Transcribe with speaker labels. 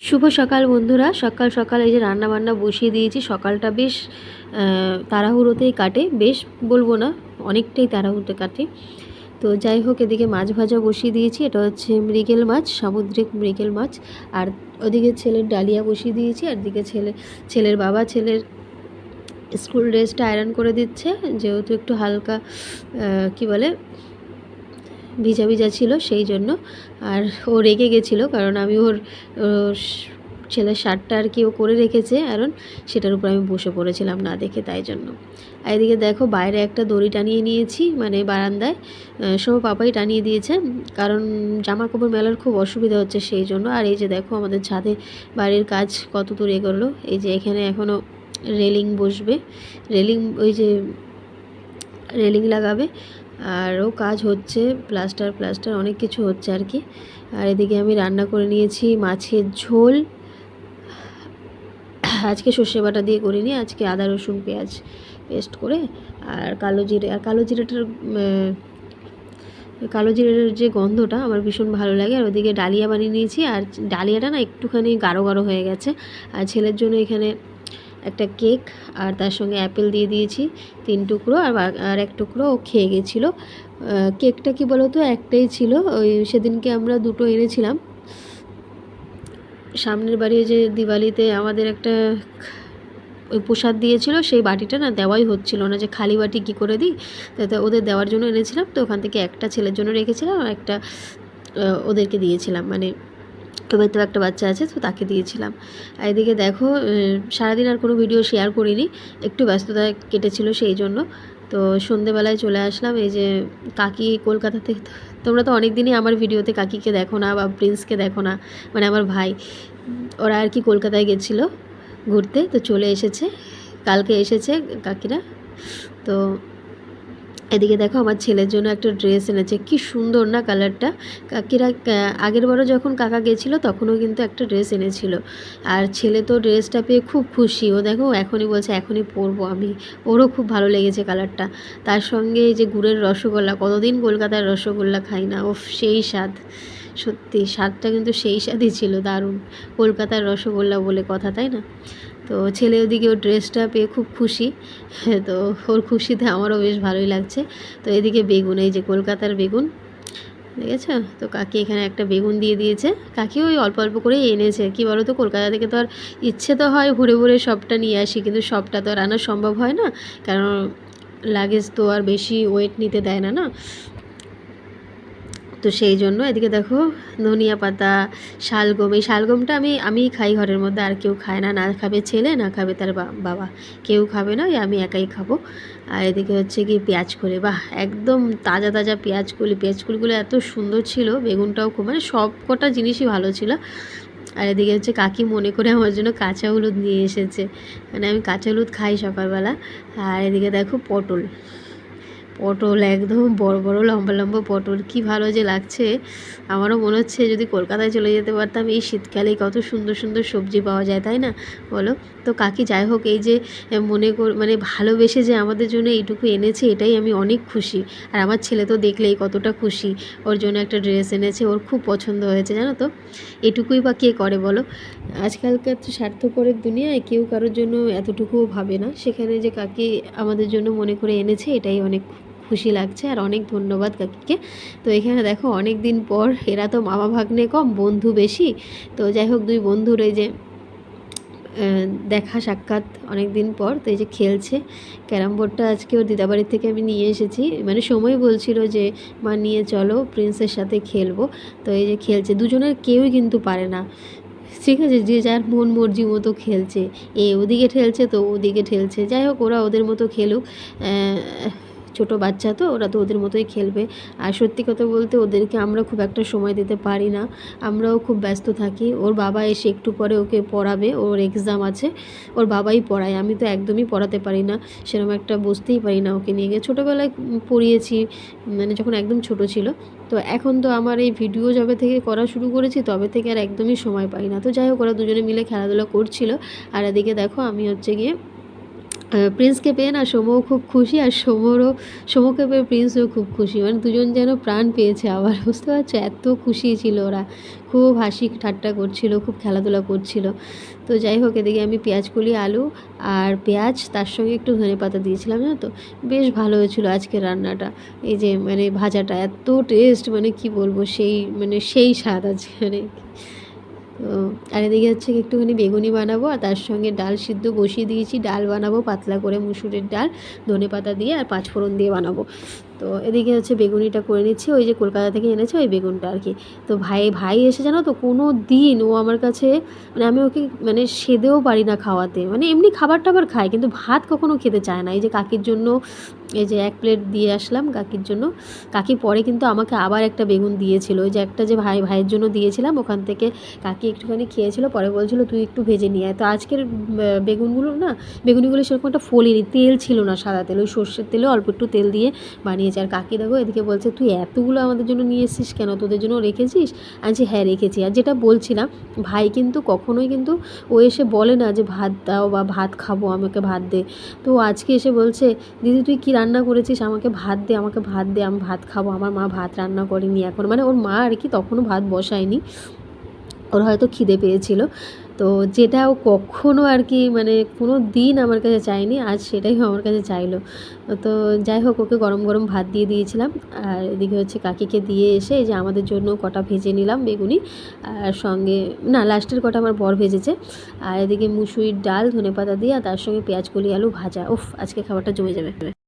Speaker 1: শুভ সকাল বন্ধুরা। সকাল সকাল এই যে রান্না বান্না বসিয়ে দিয়েছি। সকালটা বেশ তাড়াহুড়োতেই কাটে, বেশ বলবো না, অনেকটাই তাড়াহুড়োতে কাটে। তো যাই হোক, এদিকে মাছ ভাজা বসিয়ে দিয়েছি। এটা হচ্ছে মৃগেল মাছ, সামুদ্রিক মৃগেল মাছ। আর ওদিকে ছেলের ডালিয়া বসিয়ে দিয়েছি। আর দিকে ছেলের বাবা ছেলের স্কুল ড্রেসটা আয়রন করে দিচ্ছে, যেহেতু একটু হালকা কি বলে ভিজা ভিজা ছিল সেই জন্য। আর ও রেগে গেছিলো, কারণ আমি ওর ছেলের শার্টটা আর কি ও করে রেখেছে, কারণ সেটার উপর আমি বসে পড়েছিলাম না দেখে, তাই জন্য। আর এদিকে দেখো বাইরে একটা দড়ি টানিয়ে নিয়েছি, মানে বারান্দায় সব পাপাই টানিয়ে দিয়েছে, কারণ জামা কাপড় মেলার খুব অসুবিধা হচ্ছে সেই জন্য। আর এই যে দেখো আমাদের ছাদে বাড়ির কাজ কত দূর এগোলো। এই যে এখানে এখনও রেলিং বসবে, ওই যে রেলিং লাগাবে, আরও কাজ হচ্ছে, প্লাস্টার অনেক কিছু হচ্ছে আর কি। আর এদিকে আমি রান্না করে নিয়েছি মাছের ঝোল। আজকে সর্ষে বাটা দিয়ে করিনি, আজকে আদা রসুন পেঁয়াজ পেস্ট করে, আর কালো জিরের যে গন্ধটা আমার ভীষণ ভালো লাগে। আর ওদিকে ডালিয়া বানিয়ে নিয়েছি, আর ডালিয়াটা না একটুখানি গাঢ় গাঢ় হয়ে গেছে। আর ছেলের জন্য এখানে একটা কেক, আর তার সঙ্গে অ্যাপেল দিয়ে দিয়েছি 3 টুকরো, আর 1 টুকরো ও খেয়ে গেছিলো। কেকটা কি বলো তো, একটাই ছিল, ওই সেদিনকে আমরা 2টো এনেছিলাম। সামনের বাড়ি যে দিওয়ালিতে আমাদের একটা ওই প্রসাদ দিয়েছিল, সেই বাটিটা না দেওয়াই হচ্ছিল না, যে খালি বাটি কী করে দিই, তো ওদের দেওয়ার জন্য এনেছিলাম। তো ওখান থেকে একটা ছেলের জন্য রেখেছিলাম, আর একটা ওদেরকে দিয়েছিলাম, মানে তবে তো একটা বাচ্চা আছে, তো তাকে দিয়েছিলাম। আর এদিকে দেখো সারাদিন আর কোনো ভিডিও শেয়ার করিনি, একটু ব্যস্ততা কেটেছিল সেই জন্য। তো সন্ধেবেলায় চলে আসলাম। এই যে কাকি কলকাতা থেকে, তোমরা তো অনেক দিনই আমার ভিডিওতে কাকিকে দেখো না বা প্রিন্সকে দেখো না, মানে আমার ভাই, ওরা আর কি কলকাতায় গেছিলো ঘুরতে, তো চলে এসেছে, কালকে এসেছে কাকিরা। তো এদিকে দেখো আমার ছেলের জন্য একটা ড্রেস এনেছে, কি সুন্দর না কালারটা। কাকিরা আগের বারও যখন কাকা গেছিলো তখনও কিন্তু একটা ড্রেস এনেছিল, আর ছেলে তো ড্রেসটা পেয়ে খুব খুশি। ও দেখো এখনই বলছে এখনই পরবো আমি, ওরও খুব ভালো লেগেছে কালারটা। তার সঙ্গে এই যে গুড়ের রসগোল্লা, কতদিন কলকাতার রসগোল্লা খাই না, ওফ সেই স্বাদ, সত্যি স্বাদটা কিন্তু সেই স্বাদই ছিল, দারুণ। কলকাতার রসগোল্লা বলে কথা, তাই না? তো ছেলে ওদিকে ওর ড্রেসটা পেয়ে খুব খুশি, তো ওর খুশিতে আমারও বেশ ভালোই লাগছে। তো এদিকে বেগুন, এই যে কলকাতার বেগুন, দেখেছ? তো কাকি এখানে একটা বেগুন দিয়ে দিয়েছে। কাকি ওই অল্প অল্প করেই এনেছে, কি বলো তো, কলকাতা থেকে তো আর ইচ্ছে তো হয় ভরে ভরে সবটা নিয়ে আসি, কিন্তু সবটা তো আর আনা সম্ভব হয় না, কারণ লাগেজ তো আর বেশি ওয়েট নিতে দেয় না, না? তো সেই জন্য এদিকে দেখো ধনিয়া পাতা, শালগম, এই শালগমটা আমি খাই ঘরের মধ্যে, আর কেউ খায় না, না খাবে ছেলে, না খাবে তার বাবা, কেউ খাবে না, আমি একাই খাবো। আর এদিকে হচ্ছে কি পেঁয়াজ কলি, বাহ একদম তাজা তাজা পেঁয়াজকলিগুলো এত সুন্দর ছিল, বেগুনটাও খুব, মানে সব কটা জিনিসই ভালো ছিল। আর এদিকে হচ্ছে কাকি মনে করে আমার জন্য কাঁচা হলুদ নিয়ে এসেছে, মানে আমি কাঁচা হলুদ খাই সকালবেলা। আর এদিকে দেখো পটল একদম বড় বড় লম্বা লম্বা পটল, কি ভালো যে লাগছে। আমারও মনে হচ্ছে যদি কলকাতায় চলে যেতে পারতাম, এই শীতকালে কত সুন্দর সুন্দর সবজি পাওয়া যায়, তাই না বলো? তো কাকি যাই হোক, এই যে মানে ভালোবেসে যে আমাদের জন্য এইটুকু এনেছে, এটাই আমি অনেক খুশি। আর আমার ছেলে তো দেখলেই কতটা খুশি, ওর জন্য একটা ড্রেস এনেছে, ওর খুব পছন্দ হয়েছে, জানো তো। এটুকুই বা কে করে বলো? আজকালকার তো স্বার্থপরের দুনিয়ায় কেউ কারোর জন্য এতটুকুও ভাবে না, সেখানে যে কাকি আমাদের জন্য মনে করে এনেছে, এটাই অনেক খুশি লাগছে, আর অনেক ধন্যবাদ কাকিকে। তো এখানে দেখো অনেক দিন পর, এরা তো মামা ভাগ্নে কম, বন্ধু বেশি। তো যাই হোক, 2 বন্ধুর এই যে দেখা সাক্ষাৎ অনেক দিন পর, তো এই যে খেলছে ক্যারাম বোর্ডটা, আজকে ওর দিদাবাড়ির থেকে আমি নিয়ে এসেছি, মানে সময় বলছিল যে মা নিয়ে চলো প্রিন্সের সাথে খেলবো। তো এই যে খেলছে, দুজনের কেউই কিন্তু পারে না, ঠিক আছে, যে যার মন মর্জি মতো খেলছে, ওদিকে ঠেলছে তো ওদিকে ঠেলছে, যাই হোক ওরা ওদের মতো খেলুক। ছোটো বাচ্চা তো, ওরা তো ওদের মতোই খেলবে। আর সত্যি কথা বলতে ওদেরকে আমরা খুব একটা সময় দিতে পারি না, আমরাও খুব ব্যস্ত থাকি। ওর বাবা এসে একটু পরে ওকে পড়াবে, ওর এক্সাম আছে, ওর বাবাই পড়ায়, আমি তো একদমই পড়াতে পারি না, সেরকম একটা বসতেই পারি না ওকে নিয়ে গিয়ে। ছোটোবেলায় পড়িয়েছি, মানে যখন একদম ছোট ছিল। তো এখন তো আমার এই ভিডিও যবে থেকে করা শুরু করেছি তবে থেকে আর একদমই সময় পাই না। তো যাই হোক, ওরা দুজনে মিলে খেলাধুলা করছিল। আর এদিকে দেখো আমি হচ্ছে গিয়ে প্রিন্সকে পেয়ে না সোমও খুব খুশি, আর সোমকে পেয়ে প্রিন্সও খুব খুশি, মানে দুজন যেন প্রাণ পেয়েছে আবার, বুঝতে পারছো, এত খুশি ছিল ওরা, খুব হাসি ঠাট্টা করছিল, খুব খেলাধুলা করছিল। তো যাই হোক, এদিকে আমি পেঁয়াজ কলি, আলু আর পেঁয়াজ, তার সঙ্গে একটু ধনেপাতা দিয়েছিলাম, জানো তো, বেশ ভালো হয়েছিল আজকের রান্নাটা। এই যে মানে ভাজাটা এত টেস্ট, মানে কি বলবো, সেই মানে সেই স্বাদ আছে মানে। তো আর এদিকে হচ্ছে একটুখানি বেগুনি বানাবো, আর তার সঙ্গে ডাল সিদ্ধ বসিয়ে দিয়েছি, ডাল বানাবো পাতলা করে, মুসুরের ডাল ধনেপাতা দিয়ে আর পাঁচফোড়ন দিয়ে বানাবো। তো এদিকে হচ্ছে বেগুনিটা করে নিচ্ছি, ওই যে কলকাতা থেকে এনেছে ওই বেগুনটা আর কি। তো ভাই এসে জানো তো, কোনো দিন ও আমার কাছে, মানে আমি ওকে মানে সেধেও পারি না খাওয়াতে, মানে এমনি খাবার টাবার খায় কিন্তু ভাত কখনো খেতে চায় না। এই যে কাকির জন্য এই যে 1 প্লেট দিয়ে আসলাম কাকির জন্য, কাকি পরে কিন্তু আমাকে আবার একটা বেগুন দিয়েছিল, ওই যে একটা যে ভাইয়ের জন্য দিয়েছিলাম ওখান থেকে কাকি একটুখানি খেয়েছিল, পরে বলছিল তুই একটু ভেজে নিয়ে আয়। তো আজকের বেগুনগুলো না, বেগুনিগুলো সেরকম একটা ফোলেনি, তেল ছিল না, সাদা তেল, ওই সর্ষের তেলে অল্প একটু তেল দিয়ে বানিয়েছে। আর কাকি দেখো এদিকে বলছে তুই এতগুলো আমাদের জন্য নিয়ে এসেছিস কেন, তোদের জন্য রেখেছিস? আমি বলছি হ্যাঁ রেখেছি। আর যেটা বলছিলাম, ভাই কিন্তু কখনোই কিন্তু ও এসে বলে না যে ভাত দাও বা ভাত খাবো, আমাকে ভাত দে। তো আজকে এসে বলছে দিদি তুই কী রান্না করেছিস, আমাকে ভাত দে, আমাকে ভাত দে, আমি ভাত খাবো, আমার মা ভাত রান্না করেনি এখন, মানে ওর মা আর কি তখনও ভাত বসায়নি, ওর হয়তো খিদে পেয়েছিল। তো যেটা ও কখনো আর কি মানে কোনো দিন আমার কাছে চায়নি, আজ সেটাই আমার কাছে চাইলো। তো যাই হোক, ওকে গরম গরম ভাত দিয়ে দিয়েছিলাম, আর এদিকে হচ্ছে কাকিকে দিয়ে এসে এই যে আমাদের জন্য কটা ভেজে নিলাম বেগুনি, আর সঙ্গে না লাস্টের কটা আমার বর ভেজেছে। আর এদিকে মুসুরির ডাল ধনেপাতা দিয়ে, আর তার সঙ্গে পেঁয়াজ কলি আলু ভাজা, উফ আজকে খাবারটা জমে যাবে।